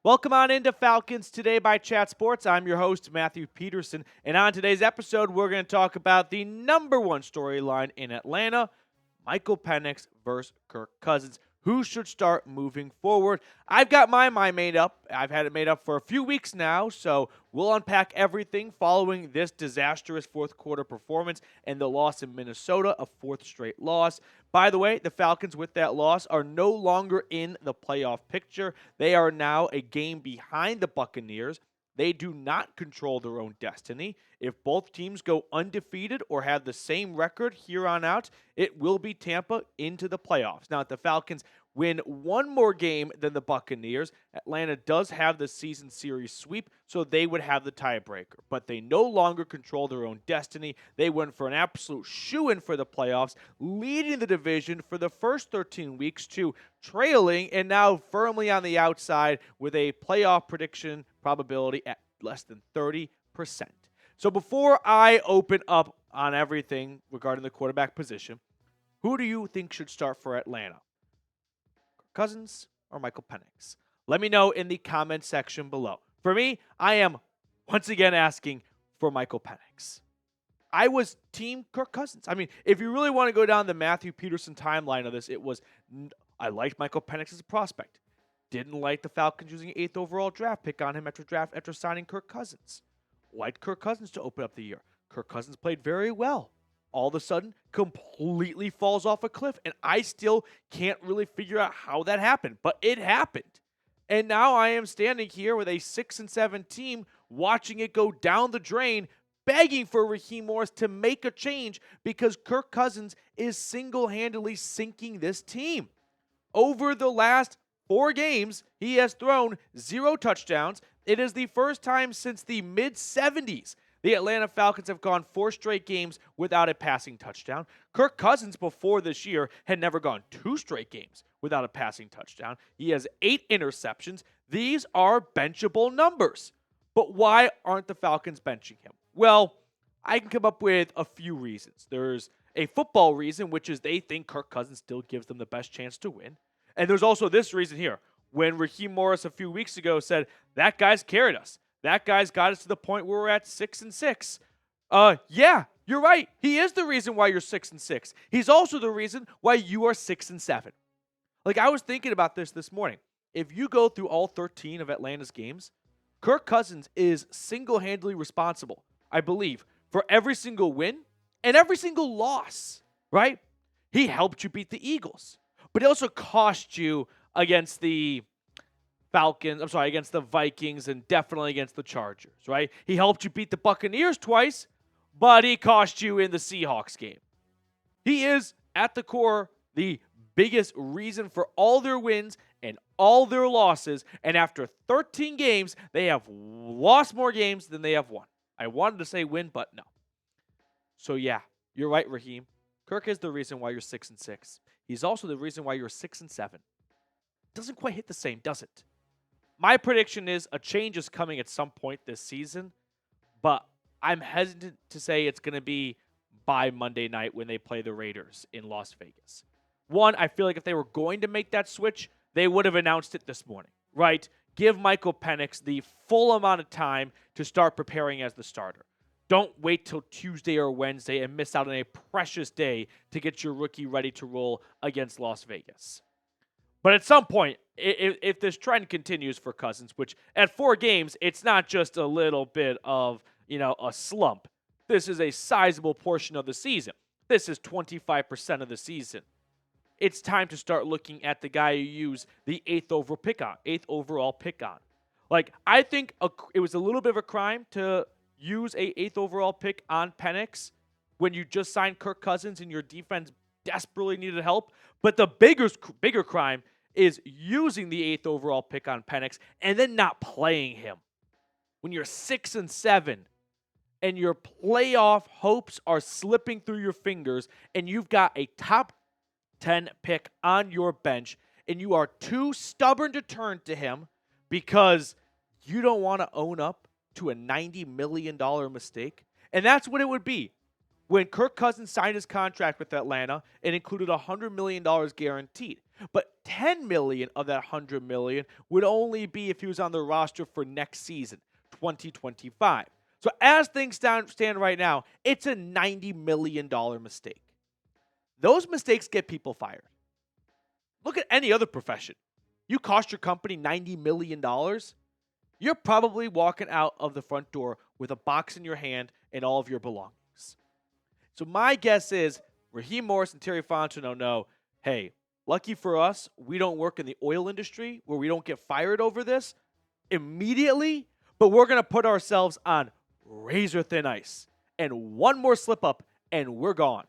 Welcome on into Falcons Today by Chat Sports. I'm your host, Matthew Peterson, and on today's episode, we're going to talk about the number one storyline in Atlanta, Michael Penix versus Kirk Cousins. Who should start moving forward? I've got my mind made up. I've had it made up for a few weeks now, so we'll unpack everything following this disastrous fourth quarter performance and the loss in Minnesota, a fourth straight loss. By the way, the Falcons with that loss are no longer in the playoff picture. They are now a game behind the Buccaneers. They do not control their own destiny. If both teams go undefeated or have the same record here on out, it will be Tampa into the playoffs. Now, if the Falcons win one more game than the Buccaneers, Atlanta does have the season series sweep, so they would have the tiebreaker. But they no longer control their own destiny. They went for an absolute shoo-in for the playoffs, leading the division for the first 13 weeks to trailing and now firmly on the outside with a playoff prediction probability at less than 30%. So before I open up on everything regarding the quarterback position, who do you think should start for Atlanta? Kirk Cousins or Michael Penix? Let me know in the comment section below. For me, I am once again asking for Michael Penix. I was team Kirk Cousins. I mean, if you really want to go down the Matthew Peterson timeline of this, it was I liked Michael Penix as a prospect. Didn't like the Falcons using an 8th overall draft pick on him after signing Kirk Cousins. Liked Kirk Cousins to open up the year. Kirk Cousins played very well. All of a sudden, completely falls off a cliff, and I still can't really figure out how that happened, but it happened. And now I am standing here with a 6-7 team, watching it go down the drain, begging for Raheem Morris to make a change because Kirk Cousins is single-handedly sinking this team. Over the last 4 games, he has thrown 0 touchdowns. It is the first time since the mid-70s the Atlanta Falcons have gone 4 straight games without a passing touchdown. Kirk Cousins before this year had never gone 2 straight games without a passing touchdown. He has 8 interceptions. These are benchable numbers. But why aren't the Falcons benching him? Well, I can come up with a few reasons. There's a football reason, which is they think Kirk Cousins still gives them the best chance to win. And there's also this reason here. When Raheem Morris a few weeks ago said, that guy's carried us. That guy's got us to the point where we're at 6-6. Yeah, you're right. He is the reason why you're 6-6. He's also the reason why you are 6-7. Like, I was thinking about this morning. If you go through all 13 of Atlanta's games, Kirk Cousins is single-handedly responsible, I believe, for every single win and every single loss, right? He helped you beat the Eagles, but he also cost you against the against the Vikings and definitely against the Chargers, right? He helped you beat the Buccaneers twice, but he cost you in the Seahawks game. He is, at the core, the biggest reason for all their wins and all their losses, and after 13 games, they have lost more games than they have won. I wanted to say win, but no. So yeah, you're right, Raheem. Kirk is the reason why you're 6-6. He's also the reason why you're 6-7. Doesn't quite hit the same, does it? My prediction is a change is coming at some point this season, but I'm hesitant to say it's going to be by Monday night when they play the Raiders in Las Vegas. One, I feel like if they were going to make that switch, they would have announced it this morning, right? Give Michael Penix the full amount of time to start preparing as the starter. Don't wait till Tuesday or Wednesday and miss out on a precious day to get your rookie ready to roll against Las Vegas. But at some point, if this trend continues for Cousins, which at 4 games, it's not just a little bit of, a slump. This is a sizable portion of the season. This is 25% of the season. It's time to start looking at the guy you use the 8th overall pick on. Like, I think it was a little bit of a crime to use a 8th overall pick on Penix when you just signed Kirk Cousins and your defense desperately needed help. But the bigger crime is using the 8th overall pick on Penix and then not playing him. When you're 6-7 and your playoff hopes are slipping through your fingers and you've got a top 10 pick on your bench and you are too stubborn to turn to him because you don't want to own up to a $90 million mistake. And that's what it would be. When Kirk Cousins signed his contract with Atlanta, it included $100 million guaranteed. But $10 million of that $100 million would only be if he was on the roster for next season, 2025. So as things stand right now, it's a $90 million mistake. Those mistakes get people fired. Look at any other profession. You cost your company $90 million, you're probably walking out of the front door with a box in your hand and all of your belongings. So my guess is Raheem Morris and Terry Fontenot know, hey, lucky for us, we don't work in the oil industry where we don't get fired over this immediately, but we're going to put ourselves on razor thin ice. And one more slip up and we're gone.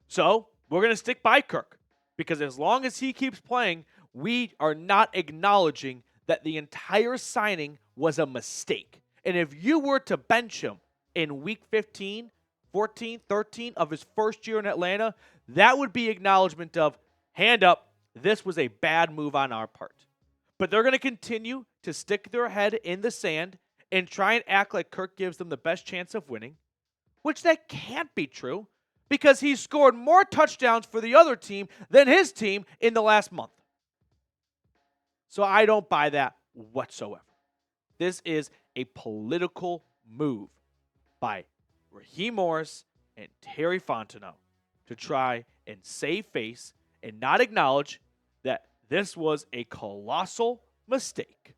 So we're going to stick by Kirk because as long as he keeps playing, we are not acknowledging that the entire signing was a mistake. And if you were to bench him in week 15, 14, 13 of his first year in Atlanta, that would be acknowledgement of, hand up, this was a bad move on our part. But they're going to continue to stick their head in the sand and try and act like Kirk gives them the best chance of winning, which that can't be true because he scored more touchdowns for the other team than his team in the last month. So I don't buy that whatsoever. This is a political move by Raheem Morris and Terry Fontenot to try and save face and not acknowledge that this was a colossal mistake.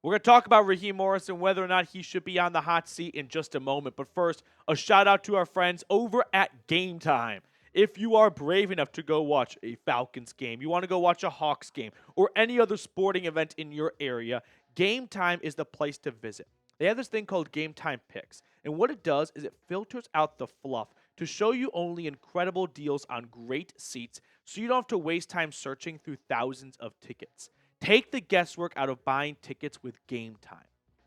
We're going to talk about Raheem Morris and whether or not he should be on the hot seat in just a moment. But first, a shout out to our friends over at Game Time. If you are brave enough to go watch a Falcons game, you want to go watch a Hawks game, or any other sporting event in your area, Game Time is the place to visit. They have this thing called Game Time Picks. And what it does is it filters out the fluff to show you only incredible deals on great seats so you don't have to waste time searching through thousands of tickets. Take the guesswork out of buying tickets with Game Time.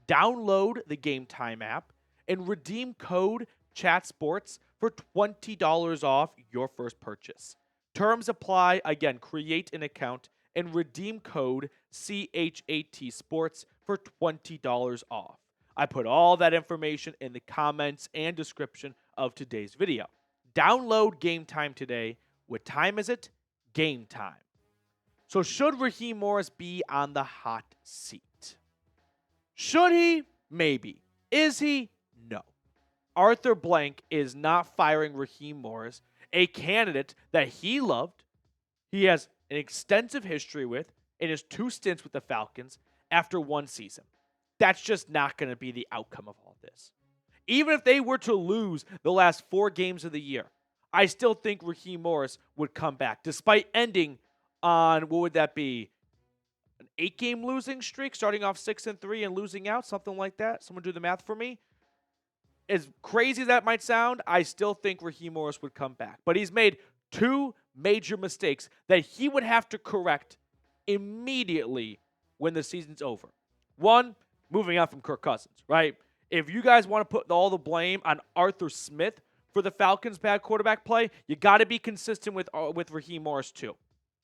Download the Game Time app and redeem code CHATSPORTS for $20 off your first purchase. Terms apply. Again, create an account and redeem code CHATSPORTS for $20 off. I put all that information in the comments and description of today's video. Download Game Time today. What time is it? Game time. So should Raheem Morris be on the hot seat? Should he? Maybe. Is he? No. Arthur Blank is not firing Raheem Morris, a candidate that he loved, he has an extensive history with in his 2 stints with the Falcons after 1 season. That's just not going to be the outcome of all this. Even if they were to lose the last 4 games of the year, I still think Raheem Morris would come back, despite ending on, what would that be, an 8-game losing streak, starting off 6-3 and losing out, something like that. Someone do the math for me. As crazy as that might sound, I still think Raheem Morris would come back. But he's made 2 major mistakes that he would have to correct immediately when the season's over. One, moving on from Kirk Cousins, right? If you guys want to put all the blame on Arthur Smith for the Falcons' bad quarterback play, you got to be consistent with Raheem Morris too.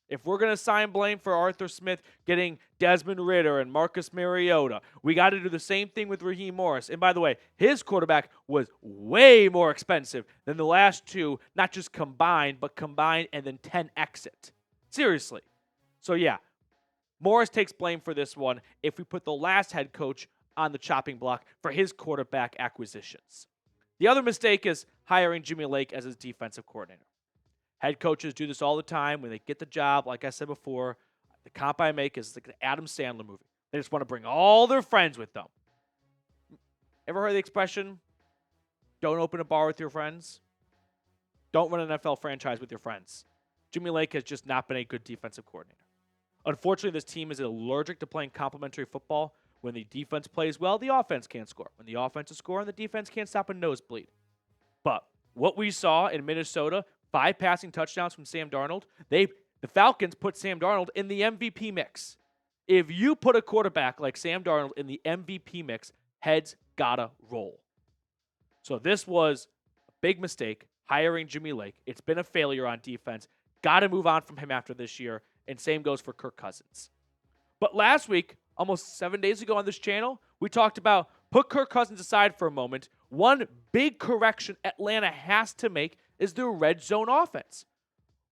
If we're going to assign blame for Arthur Smith getting Desmond Ridder and Marcus Mariota, we got to do the same thing with Raheem Morris. And by the way, his quarterback was way more expensive than the last 2, not just combined, but combined and then 10x it. Seriously. So yeah, Morris takes blame for this one if we put the last head coach on the chopping block for his quarterback acquisitions. The other mistake is hiring Jimmy Lake as his defensive coordinator. Head coaches do this all the time when they get the job. Like I said before, the comp I make is like the Adam Sandler movie. They just want to bring all their friends with them. Ever heard the expression, don't open a bar with your friends? Don't run an NFL franchise with your friends. Jimmy Lake has just not been a good defensive coordinator. Unfortunately, this team is allergic to playing complementary football. When the defense plays well, the offense can't score. When the offense is scoring, the defense can't stop a nosebleed. But what we saw in Minnesota, 5 passing touchdowns from Sam Darnold, the Falcons put Sam Darnold in the MVP mix. If you put a quarterback like Sam Darnold in the MVP mix, heads gotta roll. So this was a big mistake, hiring Jimmy Lake. It's been a failure on defense. Got to move on from him after this year, and same goes for Kirk Cousins. But last week, almost 7 days ago on this channel, we talked about put Kirk Cousins aside for a moment. one big correction Atlanta has to make is their red zone offense.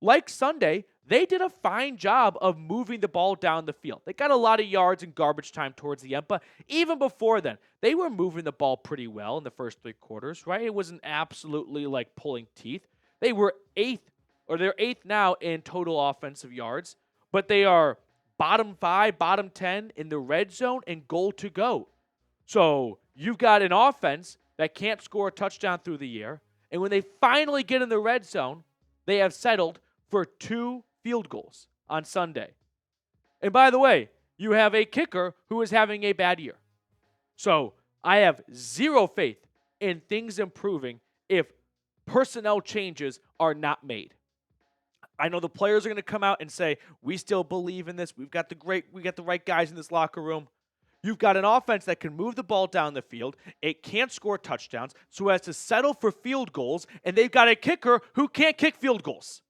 Like Sunday, they did a fine job of moving the ball down the field. They got a lot of yards in garbage time towards the end, but even before then, they were moving the ball pretty well in the first 3 quarters, right? It wasn't absolutely like pulling teeth. They were they're eighth now in total offensive yards, but they are bottom 5, bottom 10 in the red zone and goal to go. So you've got an offense that can't score a touchdown through the air, and when they finally get in the red zone, they have settled for 2 field goals on Sunday. And by the way, you have a kicker who is having a bad year. So I have zero faith in things improving if personnel changes are not made. I know the players are going to come out and say, we still believe in this. We got the right guys in this locker room. You've got an offense that can move the ball down the field. It can't score touchdowns, so has to settle for field goals, and they've got a kicker who can't kick field goals.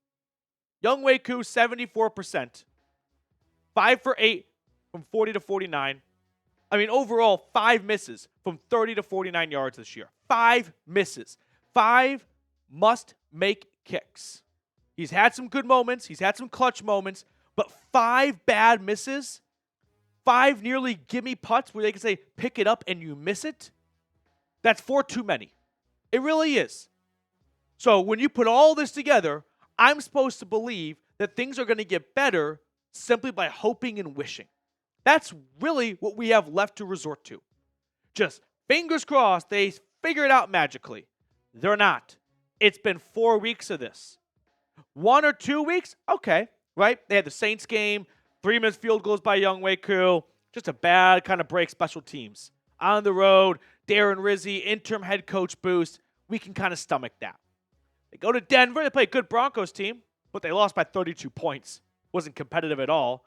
Younghoe Koo, 74%. 5 for 8 from 40 to 49. I mean, overall, 5 misses from 30 to 49 yards this year. 5 misses. 5 must-make kicks. He's had some good moments. He's had some clutch moments. But 5 bad misses, 5 nearly gimme putts where they can say, pick it up and you miss it, that's 4 too many. It really is. So when you put all this together, I'm supposed to believe that things are going to get better simply by hoping and wishing. That's really what we have left to resort to. Just fingers crossed they figure it out magically. They're not. It's been 4 weeks of this. 1 or 2 weeks? Okay, right? They had the Saints game, 3 missed field goals by Younghoe Koo. Just a bad kind of break special teams. On the road, Darren Rizzi, interim head coach boost. We can kind of stomach that. They go to Denver. They play a good Broncos team, but they lost by 32 points. Wasn't competitive at all.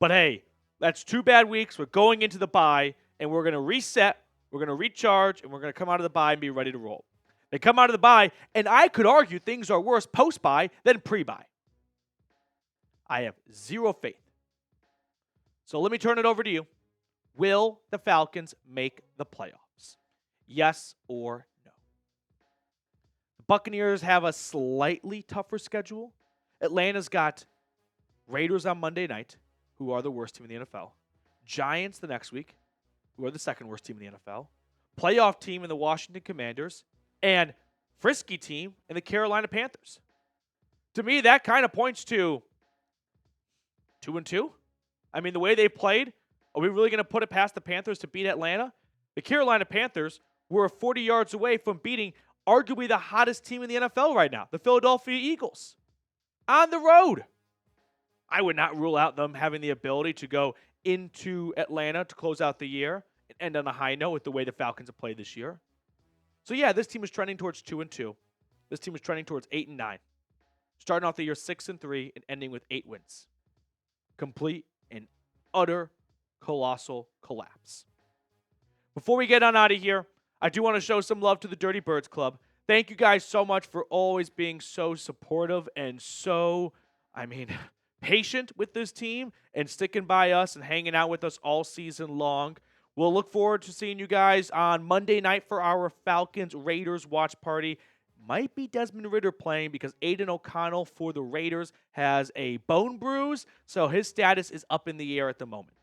But hey, that's 2 bad weeks. We're going into the bye, and we're going to reset. We're going to recharge, and we're going to come out of the bye and be ready to roll. They come out of the bye, and I could argue things are worse post-bye than pre-bye. I have zero faith. So let me turn it over to you. Will the Falcons make the playoffs? Yes or no? The Buccaneers have a slightly tougher schedule. Atlanta's got Raiders on Monday night, who are the worst team in the NFL. Giants the next week, who are the second worst team in the NFL. Playoff team in the Washington Commanders. And frisky team in the Carolina Panthers. To me, that kind of points to 2-2. I mean, the way they played, are we really going to put it past the Panthers to beat Atlanta? The Carolina Panthers were 40 yards away from beating arguably the hottest team in the NFL right now, the Philadelphia Eagles, on the road. I would not rule out them having the ability to go into Atlanta to close out the year and end on a high note with the way the Falcons have played this year. So yeah, this team is trending towards 2-2. This team is trending towards 8-9. Starting off the year 6-3 and ending with 8 wins. Complete and utter colossal collapse. Before we get on out of here, I do want to show some love to the Dirty Birds Club. Thank you guys so much for always being so supportive and so, patient with this team and sticking by us and hanging out with us all season long. We'll look forward to seeing you guys on Monday night for our Falcons-Raiders watch party. Might be Desmond Ridder playing because Aiden O'Connell for the Raiders has a bone bruise, so his status is up in the air at the moment.